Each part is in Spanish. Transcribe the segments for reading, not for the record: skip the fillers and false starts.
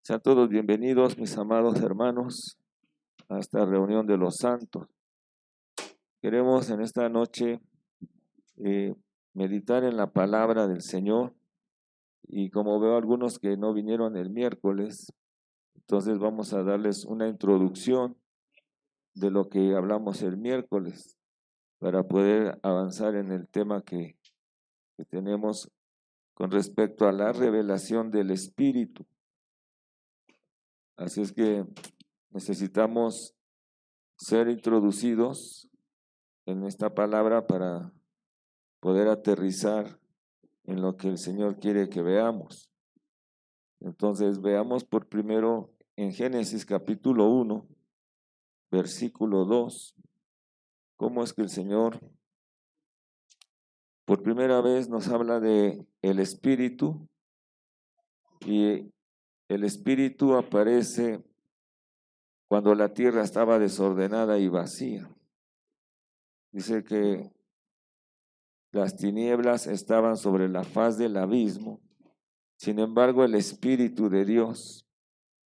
Sean todos bienvenidos, mis amados hermanos, a esta reunión de los santos. Queremos en esta noche meditar en la palabra del Señor, y como veo algunos que no vinieron el miércoles, entonces vamos a darles una introducción de lo que hablamos el miércoles para poder avanzar en el tema que tenemos con respecto a la revelación del Espíritu. Así es que necesitamos ser introducidos en esta palabra para poder aterrizar en lo que el Señor quiere que veamos. Entonces veamos por primero en Génesis capítulo 1, versículo 2, cómo es que el Señor por primera vez nos habla de el Espíritu, y el Espíritu aparece cuando la tierra estaba desordenada y vacía. Dice que las tinieblas estaban sobre la faz del abismo, sin embargo el Espíritu de Dios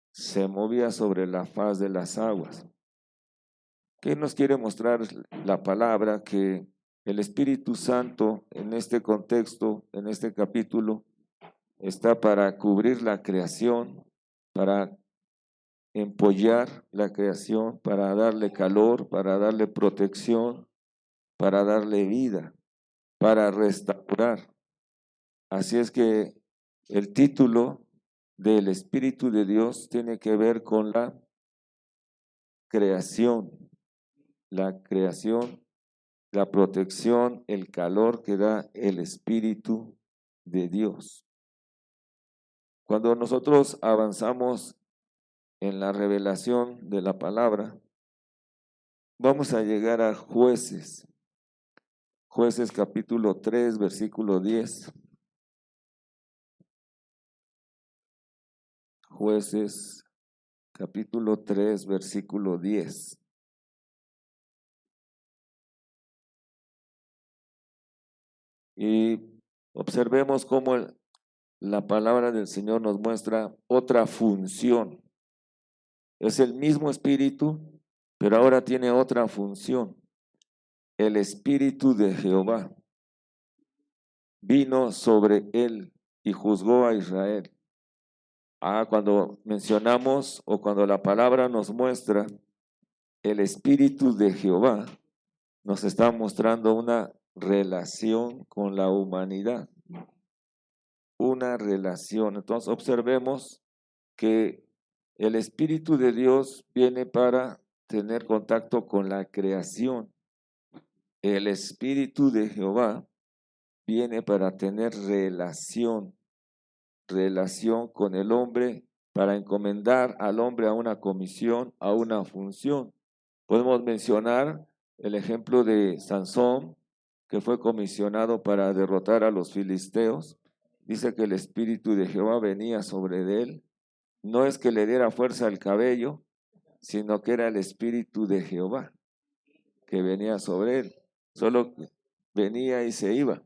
se movía sobre la faz de las aguas. ¿Qué nos quiere mostrar la palabra? Que el Espíritu Santo en este contexto, en este capítulo, está para cubrir la creación, para empollar la creación, para darle calor, para darle protección, para darle vida, para restaurar. Así es que el título del Espíritu de Dios tiene que ver con la creación, la protección, el calor que da el Espíritu de Dios. Cuando nosotros avanzamos en la revelación de la palabra, vamos a llegar a Jueces capítulo 3, versículo 10. Jueces capítulo 3, versículo 10. Y observemos cómo la palabra del Señor nos muestra otra función. Es el mismo Espíritu, pero ahora tiene otra función. El Espíritu de Jehová vino sobre él y juzgó a Israel. Cuando mencionamos o cuando la palabra nos muestra el Espíritu de Jehová, nos está mostrando una relación con la humanidad. Una relación. Entonces observemos que el Espíritu de Dios viene para tener contacto con la creación. El Espíritu de Jehová viene para tener relación con el hombre, para encomendar al hombre a una comisión, a una función. Podemos mencionar el ejemplo de Sansón, que fue comisionado para derrotar a los filisteos. Dice que el Espíritu de Jehová venía sobre él. No es que le diera fuerza al cabello, sino que era el Espíritu de Jehová que venía sobre él. Solo venía y se iba.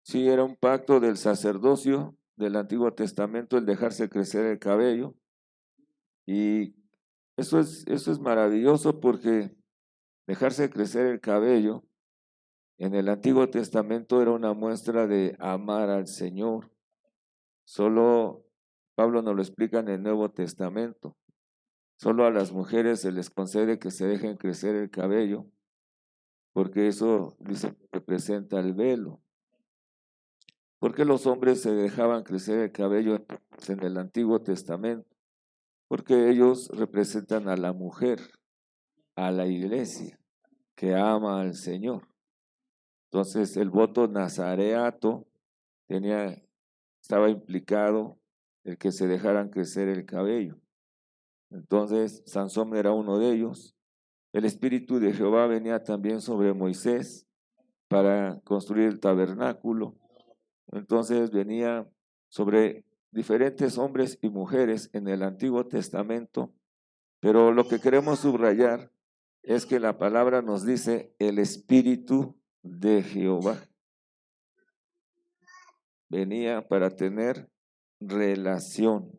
Sí, era un pacto del sacerdocio del Antiguo Testamento el dejarse crecer el cabello. Y eso es maravilloso, porque dejarse crecer el cabello en el Antiguo Testamento era una muestra de amar al Señor. Solo Pablo nos lo explica en el Nuevo Testamento. Solo a las mujeres se les concede que se dejen crecer el cabello, porque eso, dice, representa el velo. ¿Por qué los hombres se dejaban crecer el cabello en el Antiguo Testamento? Porque ellos representan a la mujer, a la iglesia, que ama al Señor. Entonces el voto nazareato estaba implicado el que se dejaran crecer el cabello. Entonces Sansón era uno de ellos. El Espíritu de Jehová venía también sobre Moisés para construir el tabernáculo. Entonces venía sobre diferentes hombres y mujeres en el Antiguo Testamento, pero lo que queremos subrayar es que la palabra nos dice el Espíritu de Jehová. venía para tener relación.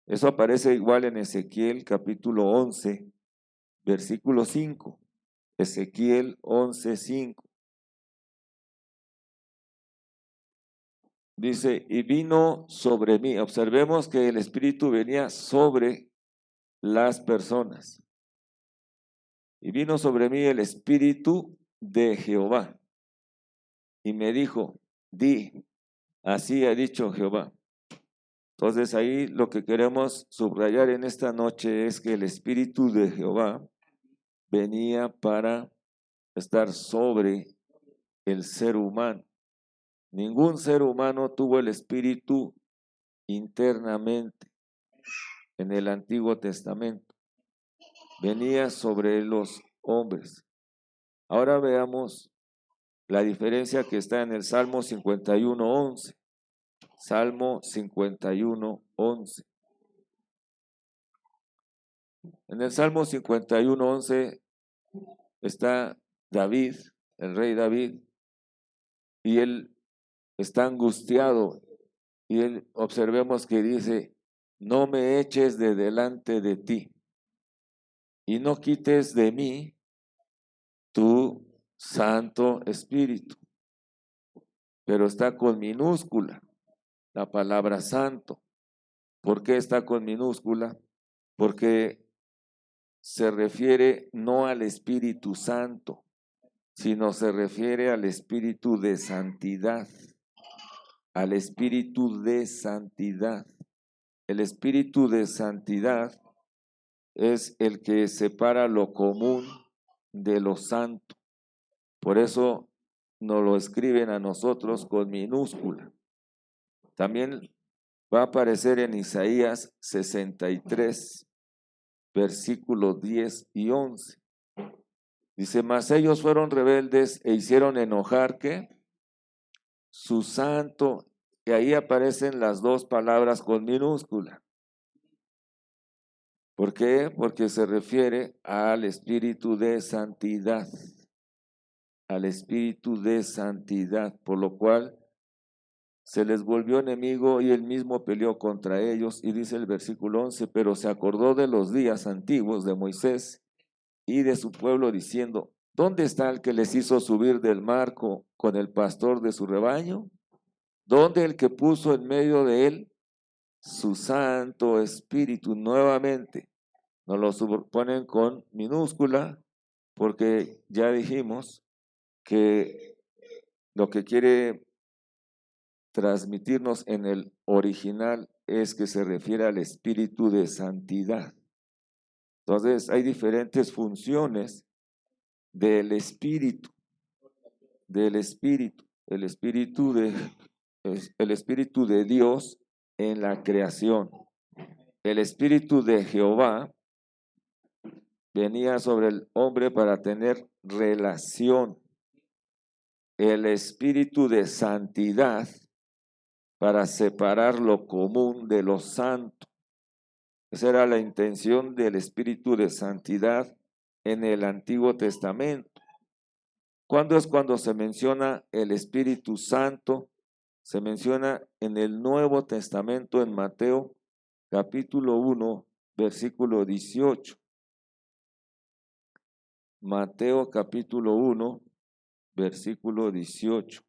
Eso aparece igual en Ezequiel capítulo 11, versículo 5. Ezequiel 11, 5. Dice, y vino sobre mí. Observemos que el Espíritu venía sobre las personas. Y vino sobre mí el Espíritu de Jehová. Y me dijo, di, así ha dicho Jehová. Entonces ahí lo que queremos subrayar en esta noche es que el Espíritu de Jehová venía para estar sobre el ser humano. Ningún ser humano tuvo el Espíritu internamente en el Antiguo Testamento. Venía sobre los hombres. Ahora veamos la diferencia que está en el Salmo 51:11. Salmo 51:11. En el Salmo 51:11 está David, el rey David, y él está angustiado, y él observemos que dice, no me eches de delante de ti, y no quites de mí tu Santo Espíritu. Pero está con minúscula la palabra santo. ¿Por qué está con minúscula? Porque se refiere no al Espíritu Santo, sino se refiere al Espíritu de santidad. Al Espíritu de santidad. El Espíritu de santidad es el que separa lo común de lo santo. Por eso nos lo escriben a nosotros con minúscula. También va a aparecer en Isaías 63, versículos 10 y 11. Dice, mas ellos fueron rebeldes e hicieron enojar, ¿qué? Su santo. Y ahí aparecen las dos palabras con minúscula. ¿Por qué? Porque se refiere al Espíritu de santidad. Al Espíritu de santidad, por lo cual se les volvió enemigo y él mismo peleó contra ellos. Y dice el versículo 11, pero se acordó de los días antiguos de Moisés y de su pueblo diciendo, ¿dónde está el que les hizo subir del mar con el pastor de su rebaño? ¿Dónde el que puso en medio de él su Santo Espíritu? Nuevamente nos lo ponen con minúscula porque ya dijimos que lo que quiere transmitirnos en el original es que se refiere al Espíritu de santidad. Entonces hay diferentes funciones del Espíritu, el Espíritu de Dios en la creación. El Espíritu de Jehová venía sobre el hombre para tener relación. El Espíritu de santidad para separar lo común de lo santo. Esa era la intención del Espíritu de santidad en el Antiguo Testamento. ¿Cuándo es cuando se menciona el Espíritu Santo? Se menciona en el Nuevo Testamento en Mateo capítulo 1, versículo 18. Mateo capítulo 1, versículo 18.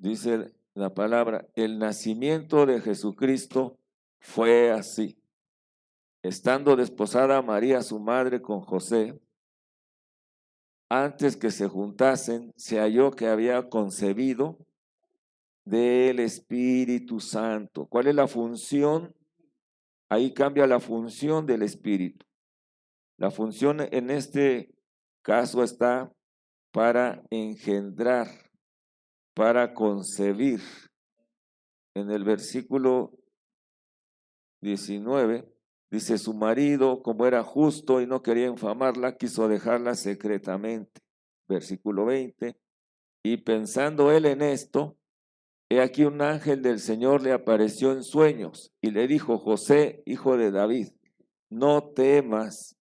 Dice la palabra, el nacimiento de Jesucristo fue así. Estando desposada María su madre con José, antes que se juntasen, se halló que había concebido del Espíritu Santo. ¿Cuál es la función? Ahí cambia la función del Espíritu. La función en este caso está para engendrar, para concebir. En el versículo 19 dice, su marido, como era justo y no quería infamarla, quiso dejarla secretamente. Versículo 20, y pensando él en esto, he aquí un ángel del Señor le apareció en sueños y le dijo, José, hijo de David, no temas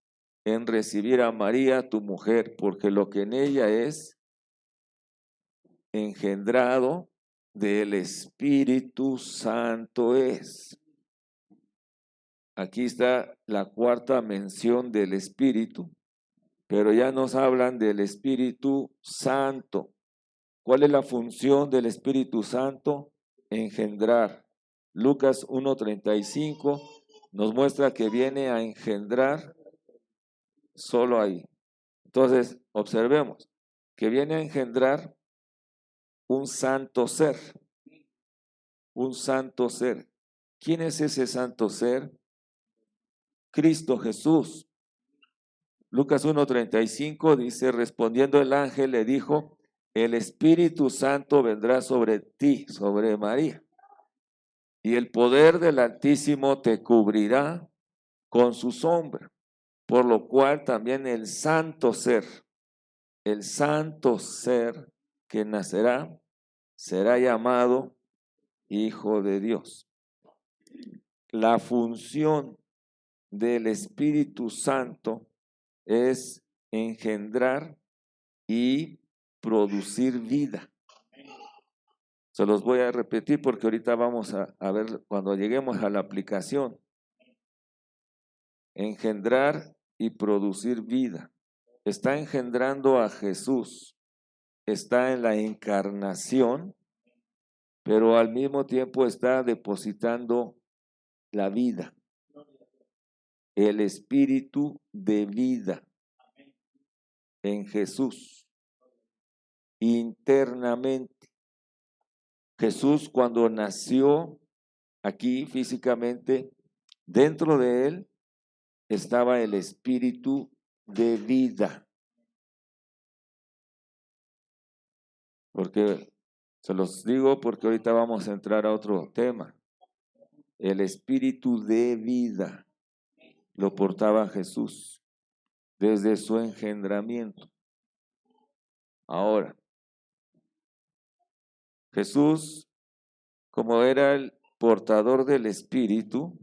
en recibir a María tu mujer, porque lo que en ella es engendrado del Espíritu Santo es. Aquí está la cuarta mención del Espíritu, pero ya nos hablan del Espíritu Santo. ¿Cuál es la función del Espíritu Santo? Engendrar. Lucas 1:35 nos muestra que viene a engendrar solo ahí. Entonces, observemos que viene a engendrar un santo ser. Un santo ser. ¿Quién es ese santo ser? Cristo Jesús. Lucas 1:35 dice, respondiendo el ángel le dijo, el Espíritu Santo vendrá sobre ti, sobre María, y el poder del Altísimo te cubrirá con su sombra, por lo cual también el santo ser que nacerá, será llamado Hijo de Dios. La función del Espíritu Santo es engendrar y producir vida. Se los voy a repetir porque ahorita vamos a ver cuando lleguemos a la aplicación. Engendrar y producir vida. Está engendrando a Jesús, está en la encarnación, pero al mismo tiempo está depositando la vida, el espíritu de vida en Jesús, internamente. Jesús cuando nació aquí físicamente, dentro de él estaba el espíritu de vida. Porque se los digo porque ahorita vamos a entrar a otro tema. El espíritu de vida lo portaba Jesús desde su engendramiento. Ahora, Jesús, como era el portador del espíritu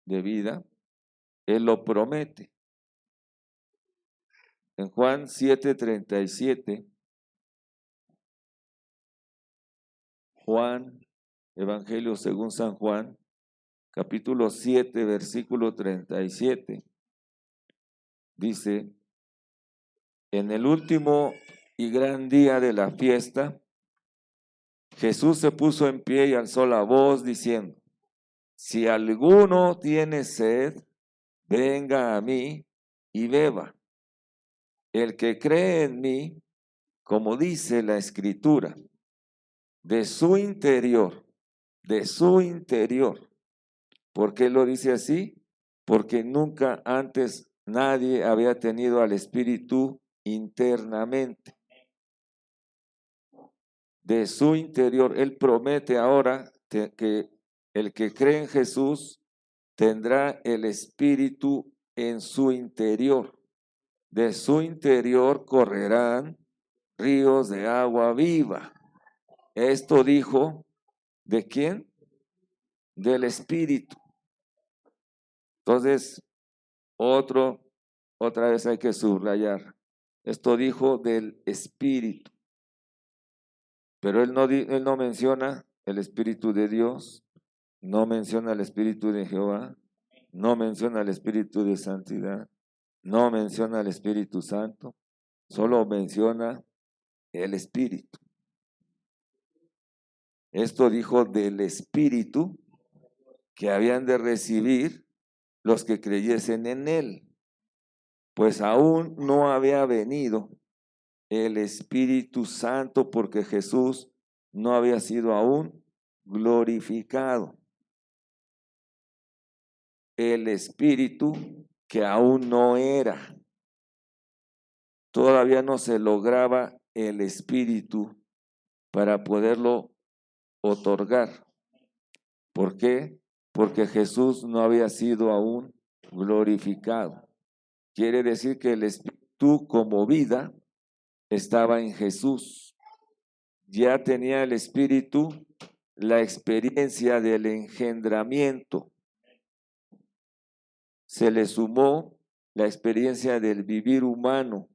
de vida, él lo promete. En Juan 7:37, Juan, Evangelio según San Juan, capítulo 7, versículo 37, dice, en el último y gran día de la fiesta, Jesús se puso en pie y alzó la voz diciendo, si alguno tiene sed, venga a mí y beba. El que cree en mí, como dice la Escritura, de su interior, ¿por qué lo dice así? Porque nunca antes nadie había tenido al Espíritu internamente. De su interior, Él promete ahora que el que cree en Jesús tendrá el Espíritu en su interior. De su interior correrán ríos de agua viva. Esto dijo, ¿de quién? Del Espíritu. Entonces, otra vez hay que subrayar. Esto dijo del Espíritu. Pero él no menciona el Espíritu de Dios, no menciona el Espíritu de Jehová, no menciona el Espíritu de santidad, no menciona el Espíritu Santo, solo menciona el Espíritu. Esto dijo del Espíritu que habían de recibir los que creyesen en Él, pues aún no había venido el Espíritu Santo porque Jesús no había sido aún glorificado. El Espíritu que aún no era. Todavía no se lograba el Espíritu para poderlo otorgar. ¿Por qué? Porque Jesús no había sido aún glorificado. Quiere decir que el Espíritu como vida estaba en Jesús. Ya tenía el Espíritu la experiencia del engendramiento. Se le sumó la experiencia del vivir humano.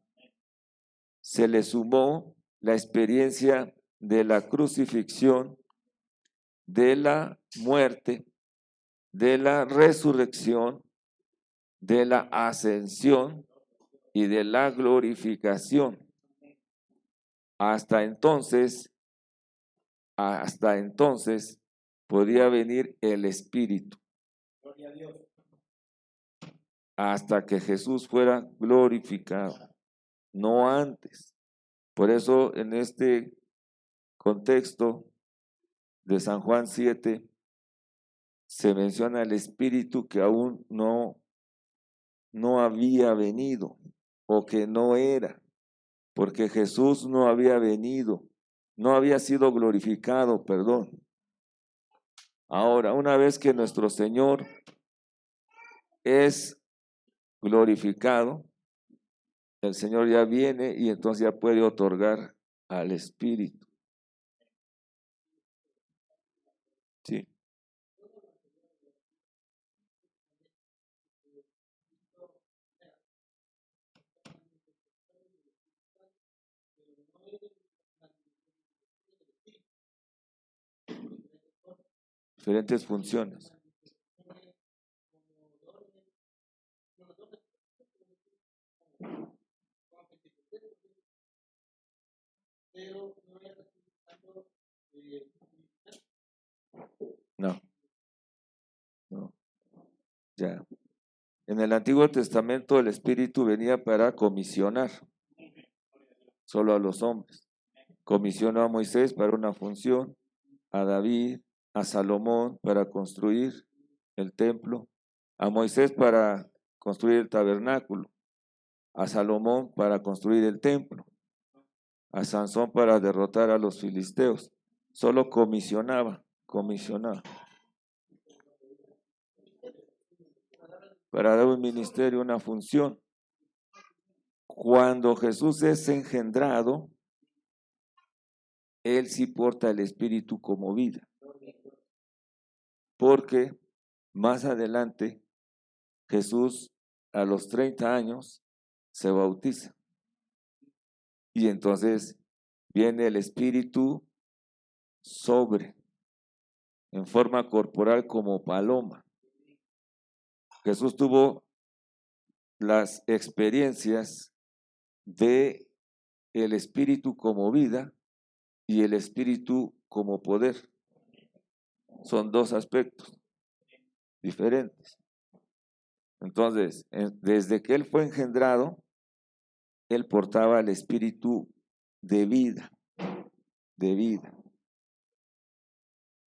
Se le sumó la experiencia de la crucifixión, de la muerte, de la resurrección, de la ascensión y de la glorificación. Hasta entonces podía venir el Espíritu. Hasta que Jesús fuera glorificado, no antes. Por eso en este contexto de San Juan 7 se menciona el Espíritu que aún no había venido o que no era, porque Jesús no había venido, no había sido glorificado, perdón. Ahora, una vez que nuestro Señor es glorificado, el Señor ya viene y entonces ya puede otorgar al Espíritu. Sí. Diferentes funciones. No, ya. En el Antiguo Testamento el Espíritu venía para comisionar solo a los hombres. Comisionó a Moisés para una función, a David, a Salomón para construir el templo, a Moisés para construir el tabernáculo, a Salomón para construir el templo, a Sansón para derrotar a los filisteos. Solo comisionaba. Para dar un ministerio, una función. Cuando Jesús es engendrado, Él sí porta el Espíritu como vida. Porque más adelante Jesús a los 30 años se bautiza. Y entonces viene el Espíritu en forma corporal como paloma. Jesús tuvo las experiencias de el Espíritu como vida y el Espíritu como poder. Son dos aspectos diferentes. Entonces, desde que Él fue engendrado, Él portaba el Espíritu de vida,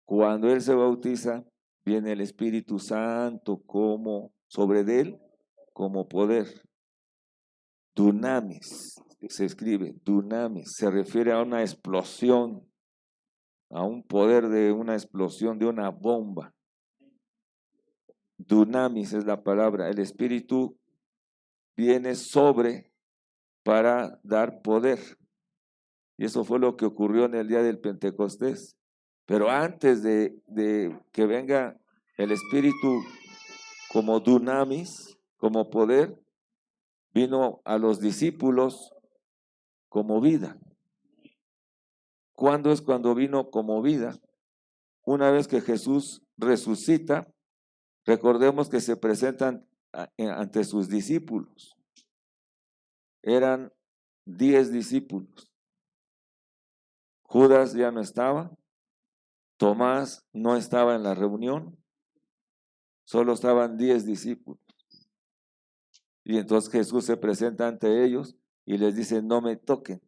Cuando Él se bautiza, viene el Espíritu Santo como sobre Él, como poder. Dunamis, se escribe, dunamis, se refiere a una explosión, a un poder de una explosión, de una bomba. Dunamis es la palabra, el Espíritu viene sobre para dar poder. Y eso fue lo que ocurrió en el día del Pentecostés. Pero antes de que venga el Espíritu como dunamis, como poder, vino a los discípulos como vida. ¿Cuándo es cuando vino como vida? Una vez que Jesús resucita, recordemos que se presentan ante sus discípulos. Eran 10 discípulos. Judas ya no estaba, Tomás no estaba en la reunión, solo estaban 10 discípulos. Y entonces Jesús se presenta ante ellos y les dice, no me toquen,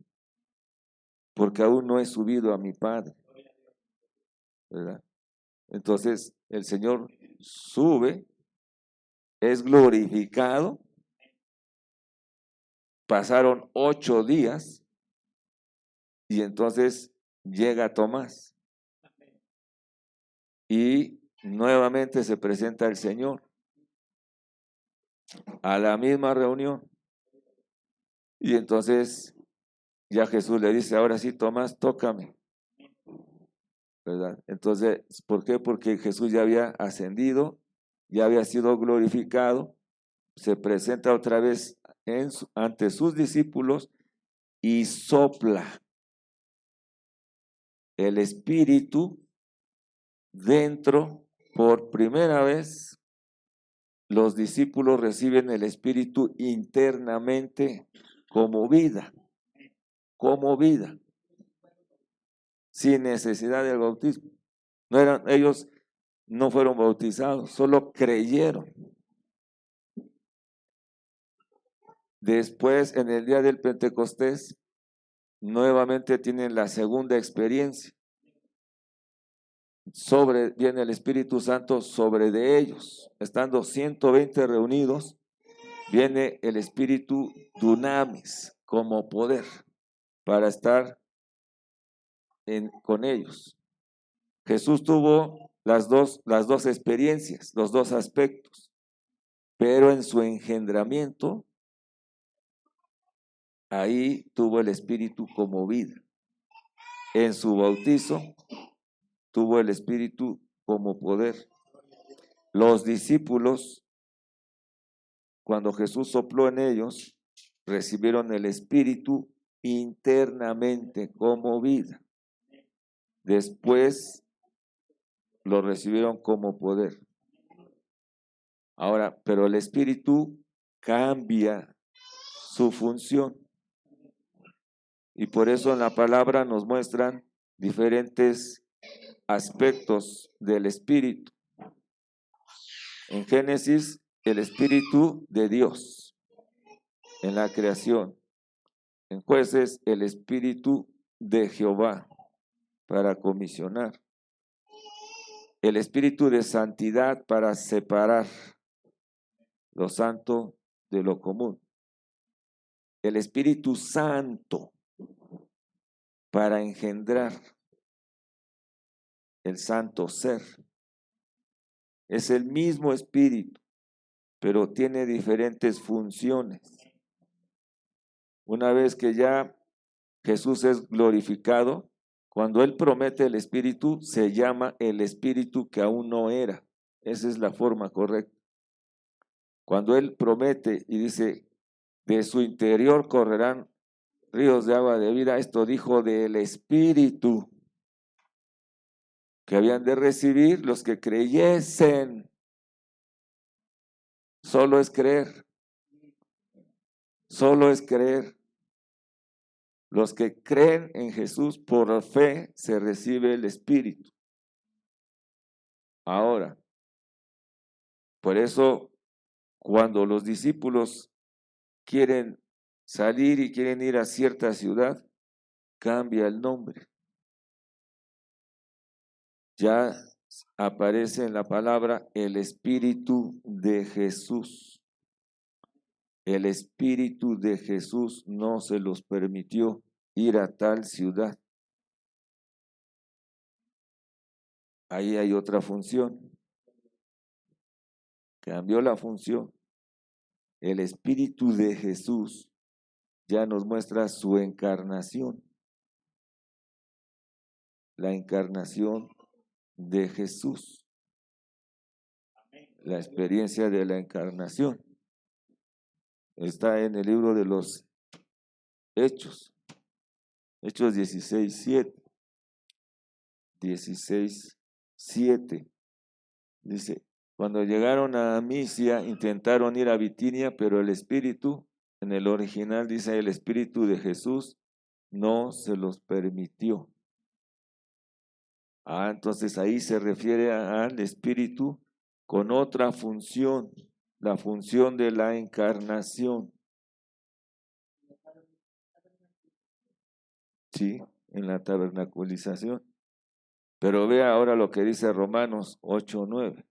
porque aún no he subido a mi Padre. ¿Verdad? Entonces el Señor sube, es glorificado, pasaron 8 días y entonces llega Tomás y nuevamente se presenta el Señor a la misma reunión. Y entonces ya Jesús le dice, ahora sí, Tomás, tócame. ¿Verdad? Entonces, ¿por qué? Porque Jesús ya había ascendido, ya había sido glorificado, se presenta otra vez ante sus discípulos y sopla el Espíritu dentro, por primera vez, los discípulos reciben el Espíritu internamente como vida, sin necesidad del bautismo. Ellos no fueron bautizados, solo creyeron. Después, en el día del Pentecostés, nuevamente tienen la segunda experiencia. Viene el Espíritu Santo sobre de ellos. Estando 120 reunidos, viene el Espíritu Dunamis como poder para estar con ellos. Jesús tuvo las dos experiencias, los dos aspectos, pero en su engendramiento, ahí tuvo el Espíritu como vida. En su bautizo, tuvo el Espíritu como poder. Los discípulos, cuando Jesús sopló en ellos, recibieron el Espíritu internamente como vida. Después lo recibieron como poder. Ahora, pero el Espíritu cambia su función. Y por eso en la palabra nos muestran diferentes aspectos del Espíritu. En Génesis, el Espíritu de Dios en la creación. En Jueces, el Espíritu de Jehová para comisionar. El Espíritu de santidad para separar lo santo de lo común. El Espíritu Santo para engendrar el santo ser. Es el mismo Espíritu, pero tiene diferentes funciones. Una vez que ya Jesús es glorificado, cuando Él promete el Espíritu, se llama el Espíritu que aún no era. Esa es la forma correcta. Cuando Él promete y dice, de su interior correrán ríos de agua de vida, esto dijo del Espíritu que habían de recibir los que creyesen. Solo es creer. Solo es creer. Los que creen en Jesús por fe se recibe el Espíritu. Ahora, por eso cuando los discípulos quieren salir y quieren ir a cierta ciudad, cambia el nombre. Ya aparece en la palabra el Espíritu de Jesús. El Espíritu de Jesús no se los permitió ir a tal ciudad. Ahí hay otra función. Cambió la función. El Espíritu de Jesús ya nos muestra su encarnación. La encarnación de Jesús. La experiencia de la encarnación. Está en el libro de los Hechos. Hechos 16:7. 16:7. Dice, cuando llegaron a Misia, intentaron ir a Bitinia, pero el Espíritu, en el original dice el Espíritu de Jesús, no se los permitió. Entonces ahí se refiere al Espíritu con otra función, la función de la encarnación. Sí, en la tabernaculización. Pero vea ahora lo que dice Romanos 8:9.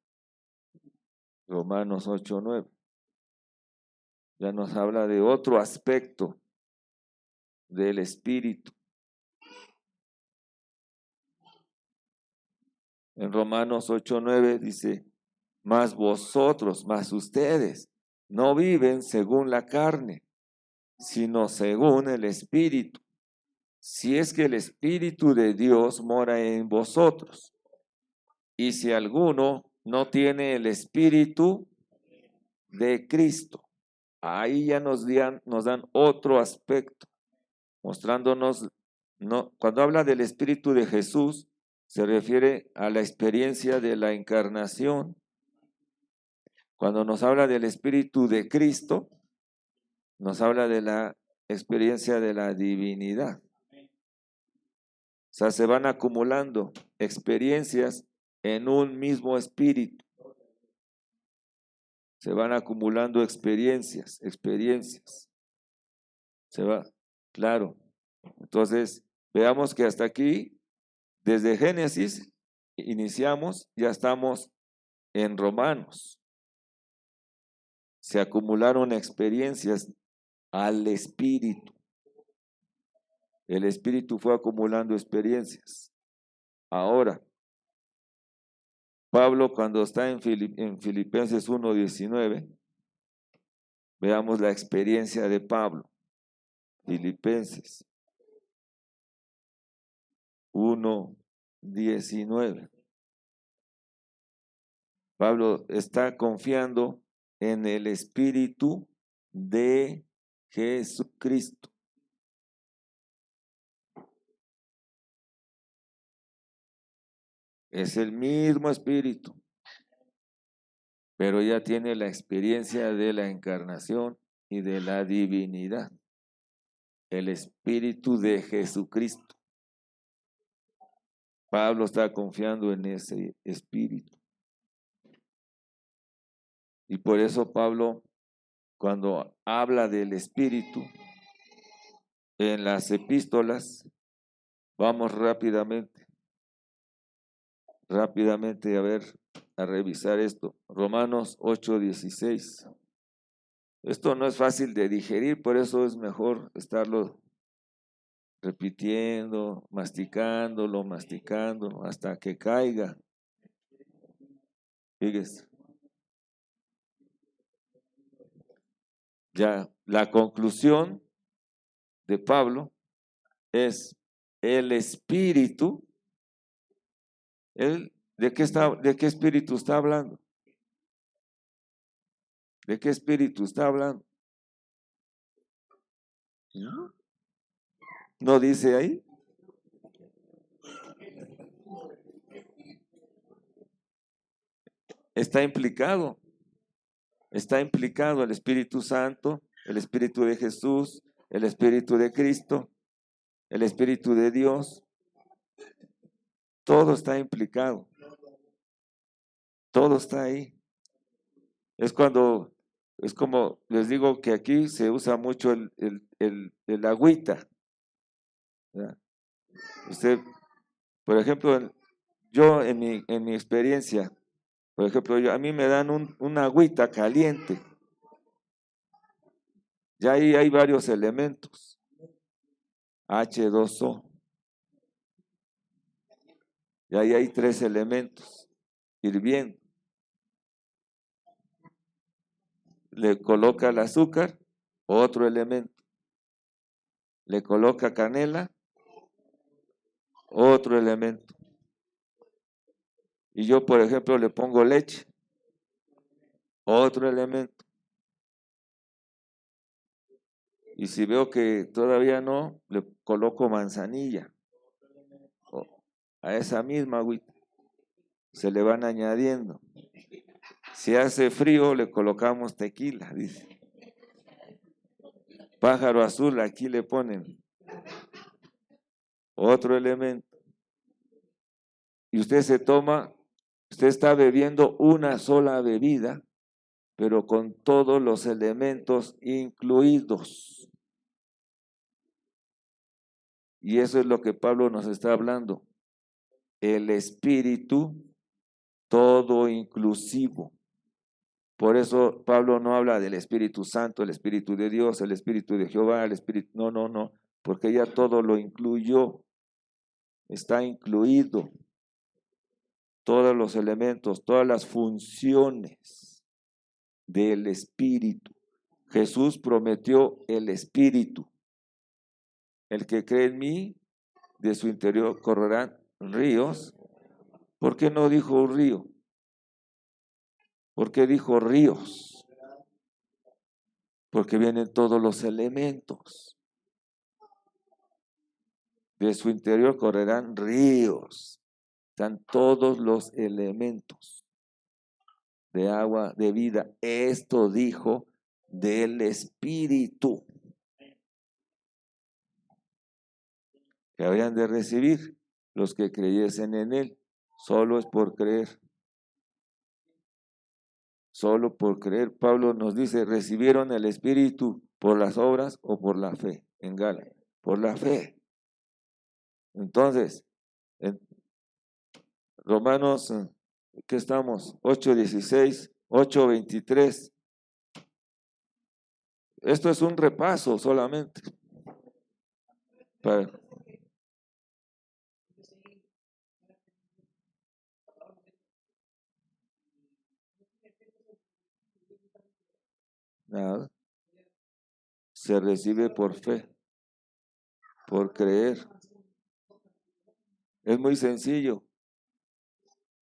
Romanos 8:9. Ya nos habla de otro aspecto del Espíritu. En Romanos 8:9 dice, mas ustedes, no viven según la carne, sino según el Espíritu. Si es que el Espíritu de Dios mora en vosotros. Y si alguno no tiene el Espíritu de Cristo, ahí ya nos dan otro aspecto, mostrándonos no, cuando habla del Espíritu de Jesús, se refiere a la experiencia de la encarnación. Cuando nos habla del Espíritu de Cristo, nos habla de la experiencia de la divinidad. O sea, se van acumulando experiencias en un mismo espíritu. Se van acumulando experiencias. Se va, claro. Entonces, veamos que hasta aquí, desde Génesis, iniciamos, ya estamos en Romanos. Se acumularon experiencias al espíritu. El espíritu fue acumulando experiencias. Ahora, Pablo, cuando está en Filipenses 1:19, veamos la experiencia de Pablo. Filipenses 1:19. Pablo está confiando en el Espíritu de Jesucristo. Es el mismo Espíritu, pero ya tiene la experiencia de la encarnación y de la divinidad. El Espíritu de Jesucristo. Pablo está confiando en ese Espíritu. Y por eso Pablo, cuando habla del Espíritu en las epístolas, vamos rápidamente a revisar esto. Romanos 8:16. Esto no es fácil de digerir, por eso es mejor estarlo repitiendo, masticándolo, hasta que caiga. Fíjese. Ya, la conclusión de Pablo es el Espíritu. ¿De qué espíritu está hablando? ¿De qué espíritu está hablando? ¿No dice ahí? Está implicado el Espíritu Santo, el Espíritu de Jesús, el Espíritu de Cristo, el Espíritu de Dios. Todo está implicado. Todo está ahí. Es como les digo que aquí se usa mucho el agüita. ¿Verdad? Usted, por ejemplo, yo en mi experiencia, por ejemplo, a mí me dan una agüita caliente. Ya ahí hay varios elementos. H2O. Y ahí hay 3 elementos hirviendo. Le coloca el azúcar, otro elemento. Le coloca canela, otro elemento. Y yo, por ejemplo, le pongo leche, otro elemento. Y si veo que todavía no, le coloco manzanilla. A esa misma agüita. Se le van añadiendo. Si hace frío, le colocamos tequila, dice. Pájaro azul, aquí le ponen otro elemento. Y usted está bebiendo una sola bebida, pero con todos los elementos incluidos. Y eso es lo que Pablo nos está hablando. El Espíritu todo inclusivo. Por eso Pablo no habla del Espíritu Santo, el Espíritu de Dios, el Espíritu de Jehová, el Espíritu... No, porque ya todo lo incluyó. Está incluido. Todos los elementos, todas las funciones del Espíritu. Jesús prometió el Espíritu. El que cree en mí, de su interior correrán ríos. ¿Por qué no dijo un río? ¿Por qué dijo ríos? Porque vienen todos los elementos de su interior correrán ríos. Están todos los elementos de agua, de vida. Esto dijo del Espíritu que habrían de recibir los que creyesen en Él. Solo es por creer. Solo por creer. Pablo nos dice, ¿recibieron el Espíritu por las obras o por la fe? En Gálatas, por la fe. Entonces, en Romanos, ¿qué estamos? 8:16, 8:23. Esto es un repaso solamente. Para, nada. Se recibe por fe, por creer. Es muy sencillo.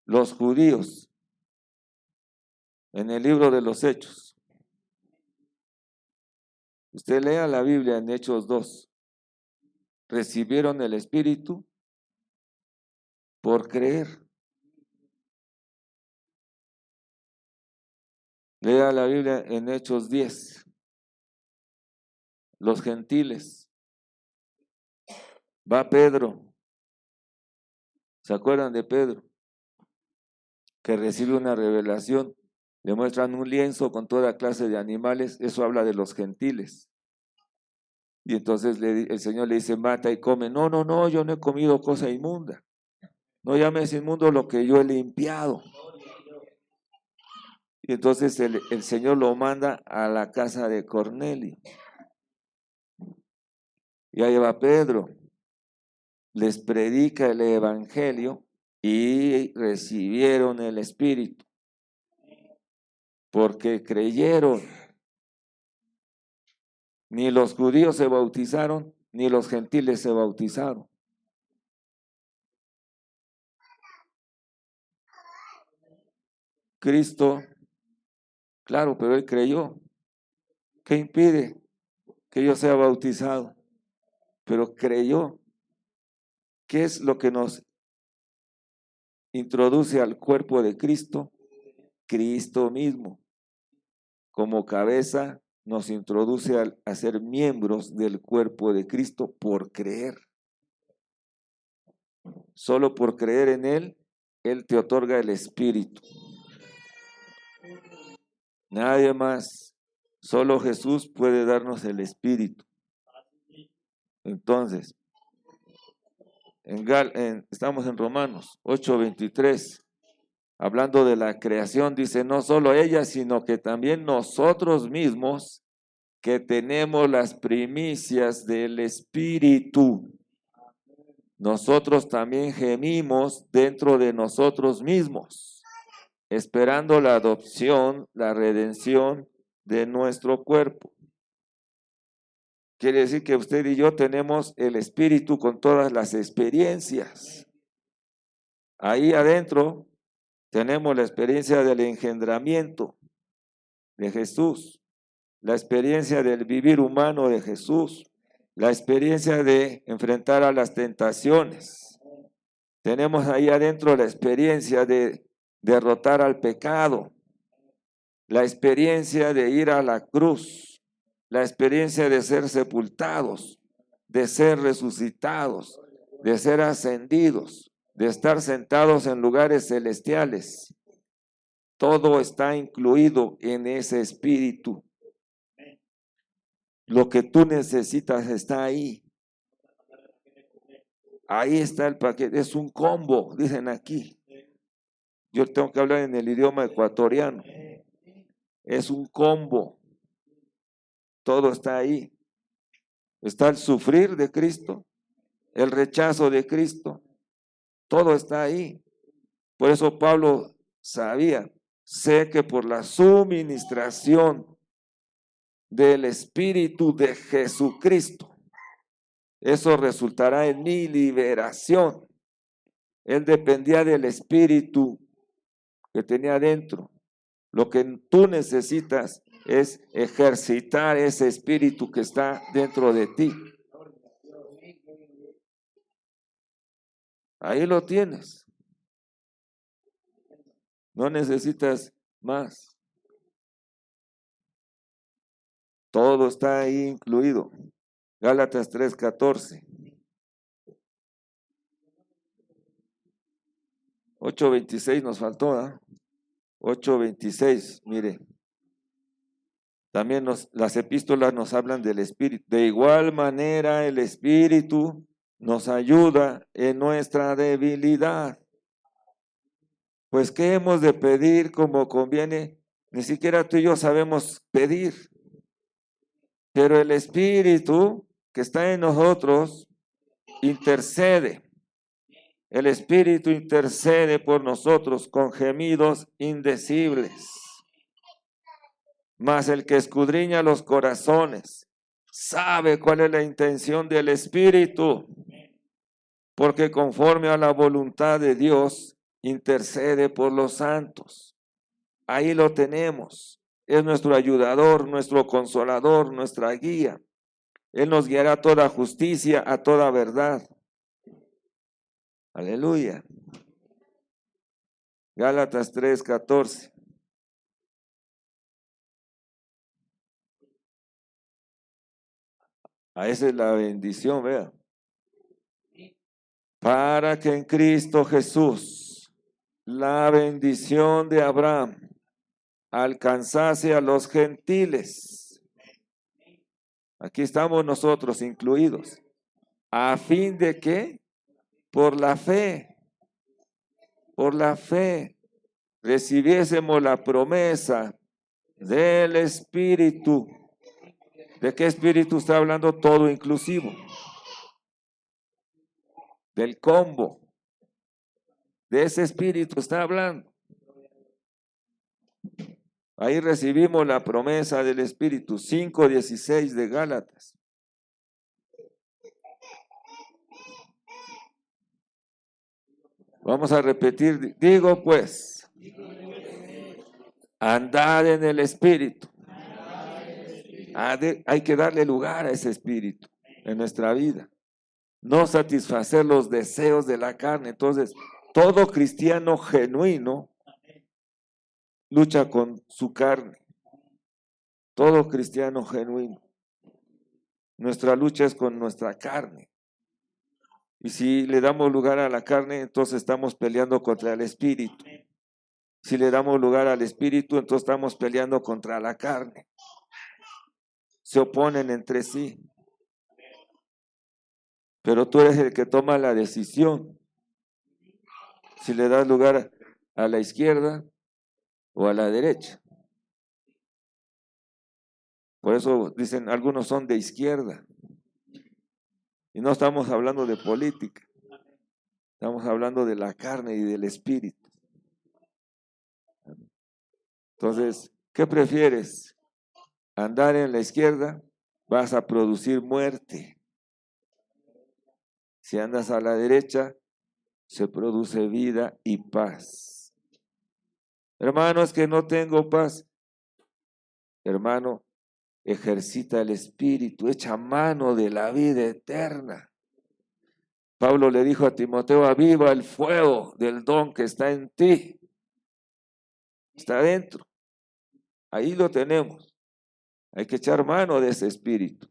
Los judíos, en el libro de los Hechos, usted lea la Biblia en Hechos 2, recibieron el Espíritu por creer. Lea la Biblia en Hechos 10. Los gentiles. Va Pedro. ¿Se acuerdan de Pedro? Que recibe una revelación. Le muestran un lienzo con toda clase de animales. Eso habla de los gentiles. Y entonces el Señor le dice, mata y come. No, no, no, yo no he comido cosa inmunda. No llames inmundo lo que yo he limpiado. Y entonces el Señor lo manda a la casa de Cornelio. Y ahí va Pedro. Les predica el evangelio y recibieron el Espíritu. Porque creyeron. Ni los judíos se bautizaron, ni los gentiles se bautizaron. Cristo, claro, pero él creyó. ¿Qué impide que yo sea bautizado? Pero creyó. ¿Qué es lo que nos introduce al cuerpo de Cristo? Cristo mismo. Como cabeza nos introduce a ser miembros del cuerpo de Cristo por creer. Solo por creer en Él, Él te otorga el Espíritu. Nadie más. Solo Jesús puede darnos el Espíritu. Entonces, estamos en Romanos 8:23, hablando de la creación, dice, no solo ella, sino que también nosotros mismos, que tenemos las primicias del Espíritu. Nosotros también gemimos dentro de nosotros mismos, esperando la adopción, la redención de nuestro cuerpo. Quiere decir que usted y yo tenemos el Espíritu con todas las experiencias. Ahí adentro tenemos la experiencia del engendramiento de Jesús, la experiencia del vivir humano de Jesús, la experiencia de enfrentar a las tentaciones. Tenemos ahí adentro la experiencia de derrotar al pecado, la experiencia de ir a la cruz, la experiencia de ser sepultados, de ser resucitados, de ser ascendidos, de estar sentados en lugares celestiales. Todo está incluido en ese espíritu. Lo que tú necesitas está ahí. Ahí está el paquete, es un combo, dicen aquí. Yo tengo que hablar en el idioma ecuatoriano. Es un combo. Todo está ahí. Está el sufrir de Cristo, el rechazo de Cristo. Todo está ahí. Por eso Pablo sabía, sé que por la suministración del Espíritu de Jesucristo, eso resultará en mi liberación. Él dependía del Espíritu que tenía dentro. Lo que tú necesitas es ejercitar ese Espíritu que está dentro de ti. Ahí lo tienes. No necesitas más. Todo está ahí incluido. Gálatas 3:14. 8:26 nos faltó, ¿eh? 8:26, mire. También las epístolas nos hablan del Espíritu. De igual manera, el Espíritu nos ayuda en nuestra debilidad. Pues, ¿qué hemos de pedir como conviene? Ni siquiera tú y yo sabemos pedir. Pero el Espíritu que está en nosotros intercede. El Espíritu intercede por nosotros con gemidos indecibles. Mas el que escudriña los corazones sabe cuál es la intención del Espíritu, porque conforme a la voluntad de Dios intercede por los santos. Ahí lo tenemos. Es nuestro ayudador, nuestro consolador, nuestra guía. Él nos guiará a toda justicia, a toda verdad. Aleluya. Gálatas 3:14. Esa es la bendición, vea. Para que en Cristo Jesús la bendición de Abraham alcanzase a los gentiles. Aquí estamos nosotros incluidos. ¿A fin de qué? Por la fe recibiésemos la promesa del Espíritu. ¿De qué Espíritu está hablando? Todo inclusivo. Del combo. De ese Espíritu está hablando. Ahí recibimos la promesa del Espíritu. 5:16 de Gálatas. Vamos a repetir. Digo pues, andad en el Espíritu. Hay que darle lugar a ese Espíritu en nuestra vida. No satisfacer los deseos de la carne. Entonces, todo cristiano genuino lucha con su carne. Todo cristiano genuino. Nuestra lucha es con nuestra carne. Y si le damos lugar a la carne, entonces estamos peleando contra el Espíritu. Si le damos lugar al Espíritu, entonces estamos peleando contra la carne. Se oponen entre sí. Pero tú eres el que toma la decisión. Si le das lugar a la izquierda o a la derecha. Por eso dicen, algunos son de izquierda. Y no estamos hablando de política. Estamos hablando de la carne y del espíritu. Entonces, ¿qué prefieres? ¿Andar en la izquierda? Vas a producir muerte. Si andas a la derecha, se produce vida y paz. Hermano, es que no tengo paz. Hermano, ejercita el espíritu, echa mano de la vida eterna. Pablo le dijo a Timoteo, aviva el fuego del don que está en ti. Está adentro. Ahí lo tenemos. Hay que echar mano de ese espíritu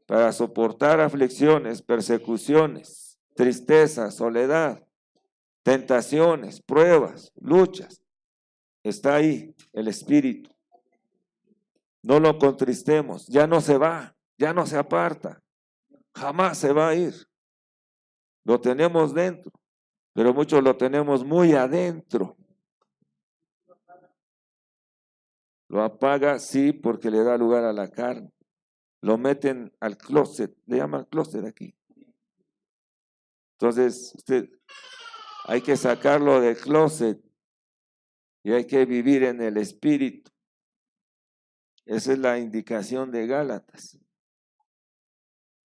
para soportar aflicciones, persecuciones, tristeza, soledad, tentaciones, pruebas, luchas. Está ahí el espíritu. No lo contristemos. Ya no se va, ya no se aparta. Jamás se va a ir. Lo tenemos dentro, pero muchos lo tenemos muy adentro. Lo apaga, sí, porque le da lugar a la carne. Lo meten al closet, le llaman closet aquí. Entonces, hay que sacarlo del closet y hay que vivir en el espíritu. Esa es la indicación de Gálatas.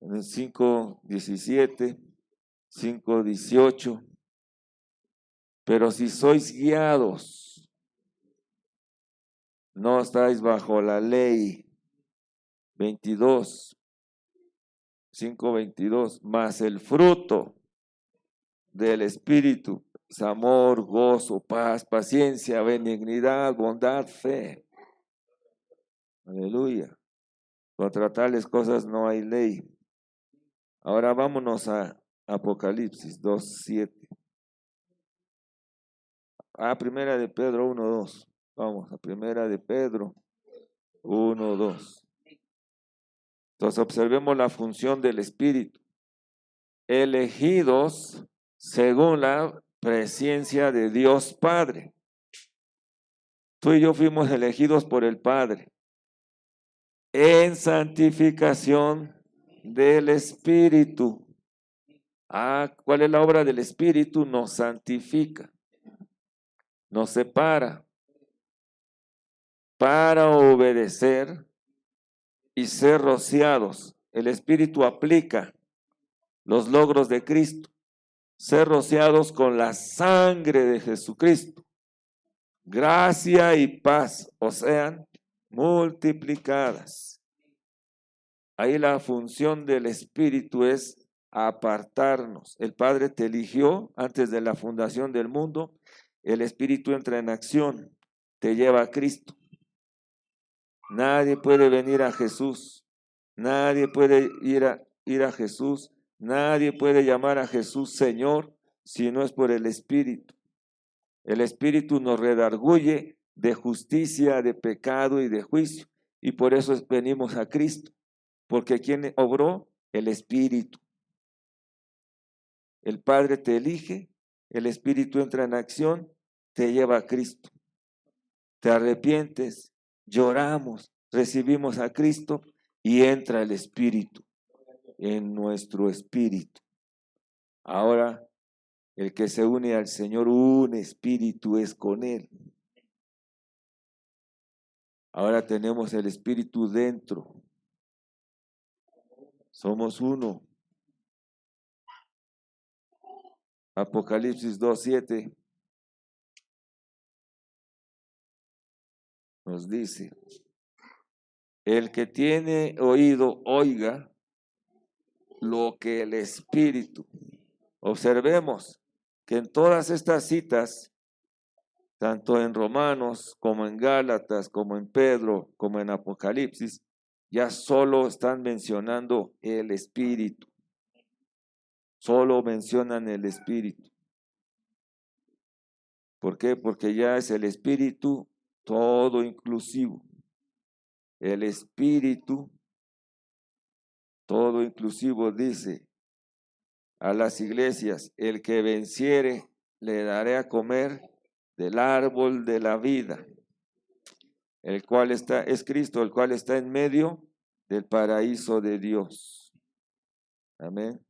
En el 5:17, 5:18. Pero si sois guiados, no estáis bajo la ley. 5:22, mas el fruto del Espíritu es amor, gozo, paz, paciencia, benignidad, bondad, fe. Aleluya. Contra tales cosas no hay ley. Ahora vámonos a Apocalipsis 2:7. Primera de Pedro 1:2. Vamos a Primera de Pedro 1:2. Entonces observemos la función del Espíritu. Elegidos según la presencia de Dios Padre. Tú y yo fuimos elegidos por el Padre en santificación del Espíritu. ¿Cuál es la obra del Espíritu? Nos santifica, nos separa para obedecer y ser rociados. El Espíritu aplica los logros de Cristo, ser rociados con la sangre de Jesucristo. Gracia y paz os sean multiplicadas. Ahí la función del Espíritu es apartarnos. El Padre te eligió antes de la fundación del mundo. El Espíritu entra en acción, te lleva a Cristo. Nadie puede venir a Jesús. Nadie puede ir a Jesús. Nadie puede llamar a Jesús Señor si no es por el Espíritu. El Espíritu nos redarguye de justicia, de pecado y de juicio. Y por eso venimos a Cristo. Porque ¿quién obró? El Espíritu. El Padre te elige, el Espíritu entra en acción, te lleva a Cristo. Te arrepientes, lloramos, recibimos a Cristo y entra el Espíritu en nuestro espíritu. Ahora, el que se une al Señor, un espíritu es con Él. Ahora tenemos el Espíritu dentro. Somos uno. Apocalipsis 2:7 nos dice: el que tiene oído, oiga lo que el Espíritu. Observemos que en todas estas citas, tanto en Romanos como en Gálatas, como en Pedro, como en Apocalipsis, ya solo están mencionando el Espíritu. Solo mencionan el Espíritu. ¿Por qué? Porque ya es el Espíritu todo inclusivo. El Espíritu todo inclusivo dice a las iglesias: el que venciere le daré a comer del árbol de la vida, el cual es Cristo, el cual está en medio del paraíso de Dios. Amén.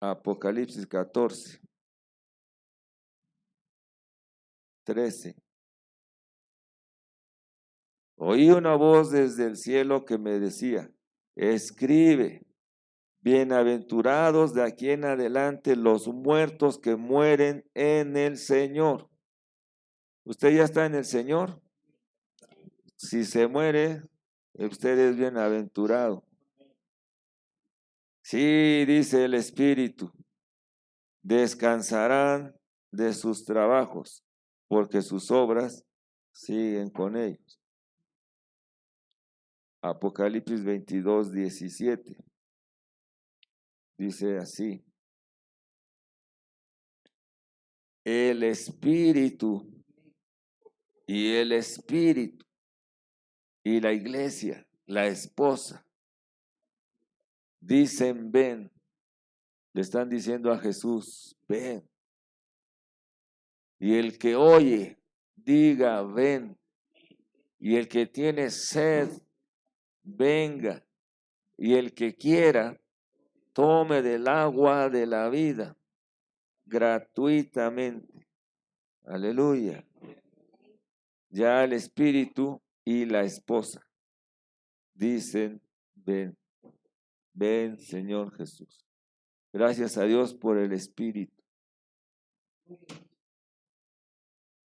Apocalipsis 14:13. Oí una voz desde el cielo que me decía: escribe, bienaventurados de aquí en adelante los muertos que mueren en el Señor. ¿Usted ya está en el Señor? Si se muere, usted es bienaventurado. Sí, dice el Espíritu, descansarán de sus trabajos, porque sus obras siguen con ellos. Apocalipsis 22:17 dice así: el Espíritu y la iglesia, la esposa, dicen ven. Le están diciendo a Jesús, ven. Y el que oye, diga, ven. Y el que tiene sed, venga. Y el que quiera, tome del agua de la vida gratuitamente. Aleluya. Ya el Espíritu y la esposa dicen, ven, ven Señor Jesús. Gracias a Dios por el Espíritu.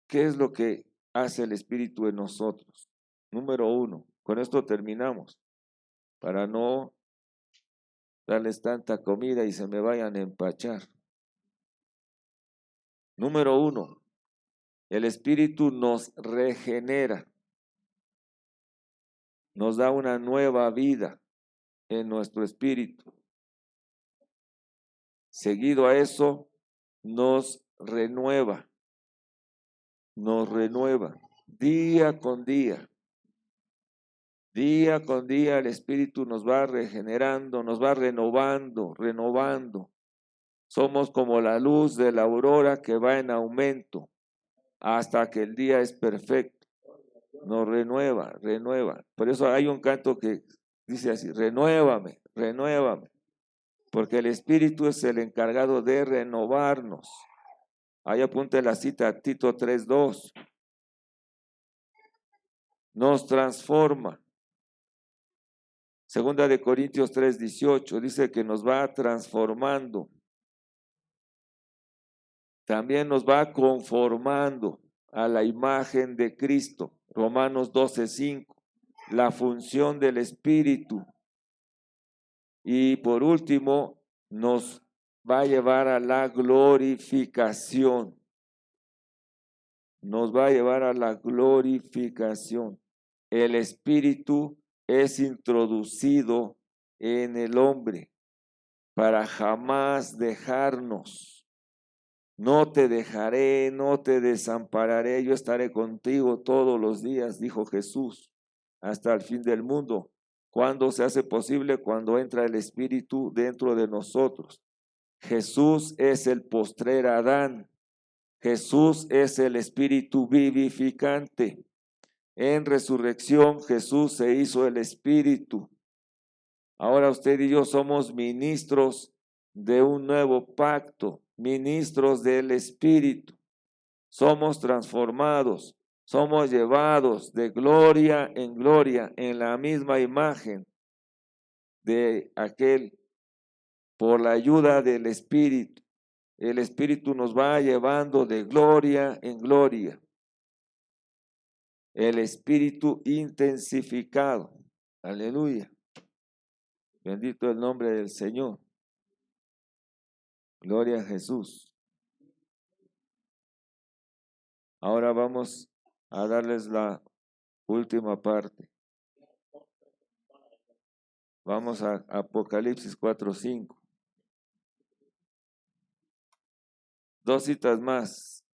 ¿Qué es lo que hace el Espíritu en nosotros? Número 1, con esto terminamos, para no darles tanta comida y se me vayan a empachar. Número 1, el Espíritu nos regenera, nos da una nueva vida en nuestro espíritu. Seguido a eso, nos renueva día con día. Día con día el Espíritu nos va regenerando, nos va renovando. Somos como la luz de la aurora que va en aumento hasta que el día es perfecto. Nos renueva. Por eso hay un canto que dice así: renuévame. Porque el Espíritu es el encargado de renovarnos. Ahí apunte la cita, Tito 3:2. Nos transforma. Segunda de Corintios 3:18 dice que nos va transformando. También nos va conformando a la imagen de Cristo. Romanos 12:5. La función del Espíritu. Y por último, nos va a llevar a la glorificación. Nos va a llevar a la glorificación. El Espíritu es introducido en el hombre para jamás dejarnos. No te dejaré, no te desampararé, yo estaré contigo todos los días, dijo Jesús, hasta el fin del mundo. ¿Cuándo se hace posible? Cuando entra el Espíritu dentro de nosotros. Jesús es el postrer Adán. Jesús es el Espíritu vivificante. En resurrección Jesús se hizo el Espíritu. Ahora usted y yo somos ministros de un nuevo pacto, ministros del Espíritu. Somos transformados, somos llevados de gloria en la misma imagen de aquel por la ayuda del Espíritu. El Espíritu nos va llevando de gloria en gloria. El Espíritu intensificado. Aleluya. Bendito el nombre del Señor. Gloria a Jesús. Ahora vamos a darles la última parte. Vamos a Apocalipsis 4:5. Dos citas más.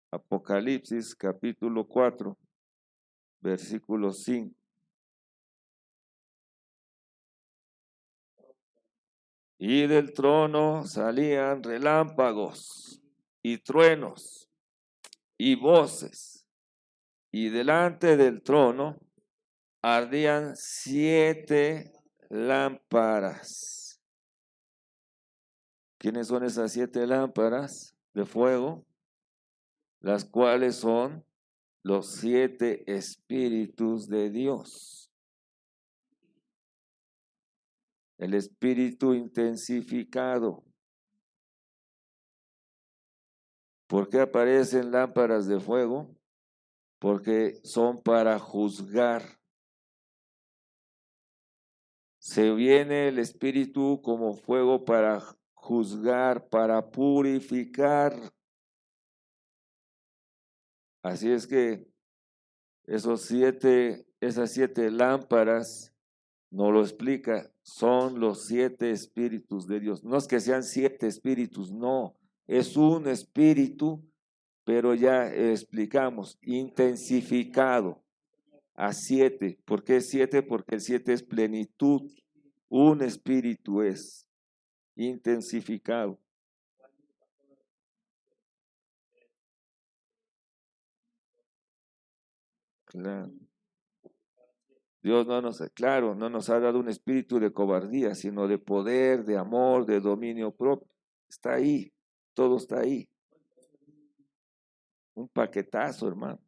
Apocalipsis capítulo 4, versículo 5. Y del trono salían relámpagos y truenos y voces, y delante del trono ardían 7 lámparas. ¿Quiénes son esas 7 lámparas de fuego? Las cuales son los 7 espíritus de Dios. El espíritu intensificado. ¿Por qué aparecen lámparas de fuego? Porque son para juzgar. Se viene el espíritu como fuego para juzgar, para purificar. Así es que esas 7 lámparas, nos lo explica, son los 7 espíritus de Dios. No es que sean 7 espíritus, no, es un espíritu, pero ya explicamos, intensificado a 7. ¿Por qué 7? Porque el 7 es plenitud, un espíritu es intensificado. Claro. Dios no nos ha dado un espíritu de cobardía, sino de poder, de amor, de dominio propio. Está ahí, todo está ahí. Un paquetazo, hermano.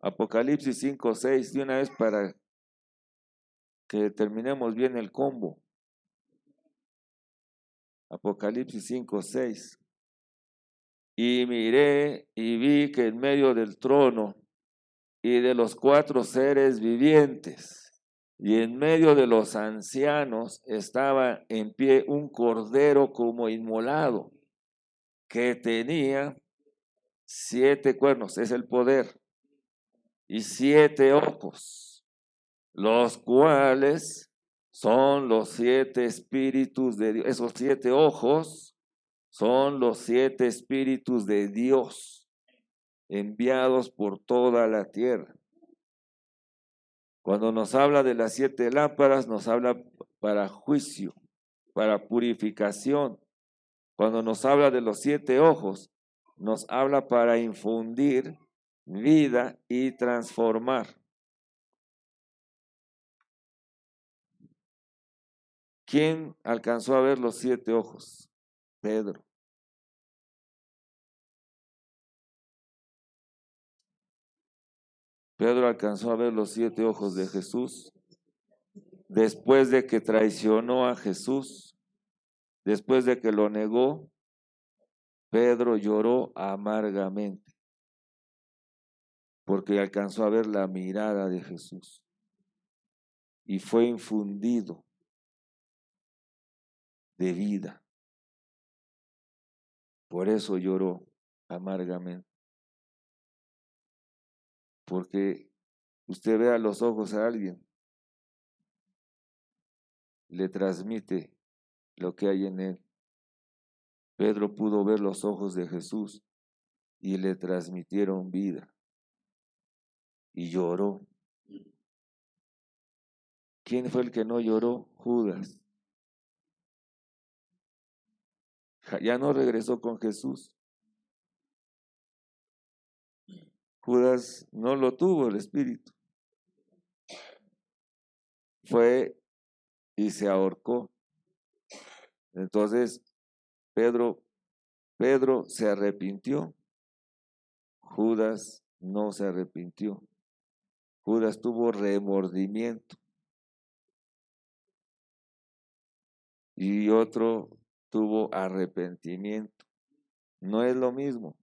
Apocalipsis 5:6, de una vez para que terminemos bien el combo. Apocalipsis 5:6. Y miré y vi que en medio del trono y de los 4 seres vivientes. Y en medio de los ancianos estaba en pie un cordero como inmolado, que tenía 7 cuernos, es el poder, y 7 ojos, los cuales son los 7 espíritus de Dios. Esos 7 ojos son los 7 espíritus de Dios enviados por toda la tierra. Cuando nos habla de las 7 lámparas, nos habla para juicio, para purificación. Cuando nos habla de los 7 ojos, nos habla para infundir vida y transformar. ¿Quién alcanzó a ver los 7 ojos? Pedro. Pedro alcanzó a ver los 7 ojos de Jesús después de que traicionó a Jesús, después de que lo negó. Pedro lloró amargamente porque alcanzó a ver la mirada de Jesús y fue infundido de vida. Por eso lloró amargamente. Porque usted ve a los ojos a alguien, le transmite lo que hay en él. Pedro pudo ver los ojos de Jesús y le transmitieron vida. Y lloró. ¿Quién fue el que no lloró? Judas. Ya no regresó con Jesús. Judas no lo tuvo el Espíritu. Fue y se ahorcó. Entonces, Pedro se arrepintió. Judas no se arrepintió. Judas tuvo remordimiento. Y otro tuvo arrepentimiento. No es lo mismo.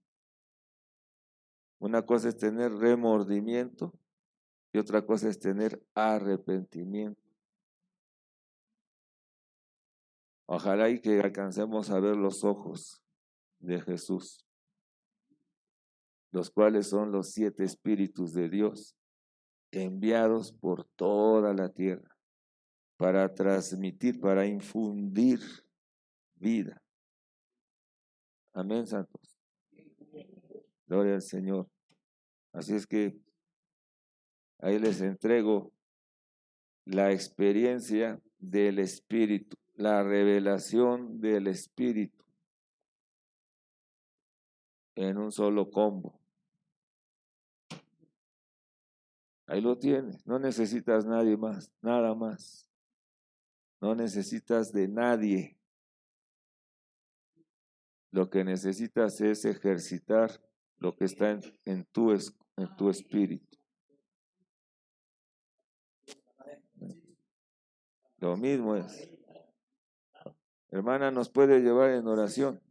Una cosa es tener remordimiento y otra cosa es tener arrepentimiento. Ojalá y que alcancemos a ver los ojos de Jesús, los cuales son los 7 espíritus de Dios enviados por toda la tierra para transmitir, para infundir vida. Amén, santos. Gloria al Señor. Así es que ahí les entrego la experiencia del Espíritu, la revelación del Espíritu en un solo combo. Ahí lo tienes, no necesitas nadie más, nada más. No necesitas de nadie. Lo que necesitas es ejercitar lo que está en tu espíritu. Lo mismo es. Hermana, ¿nos puede llevar en oración?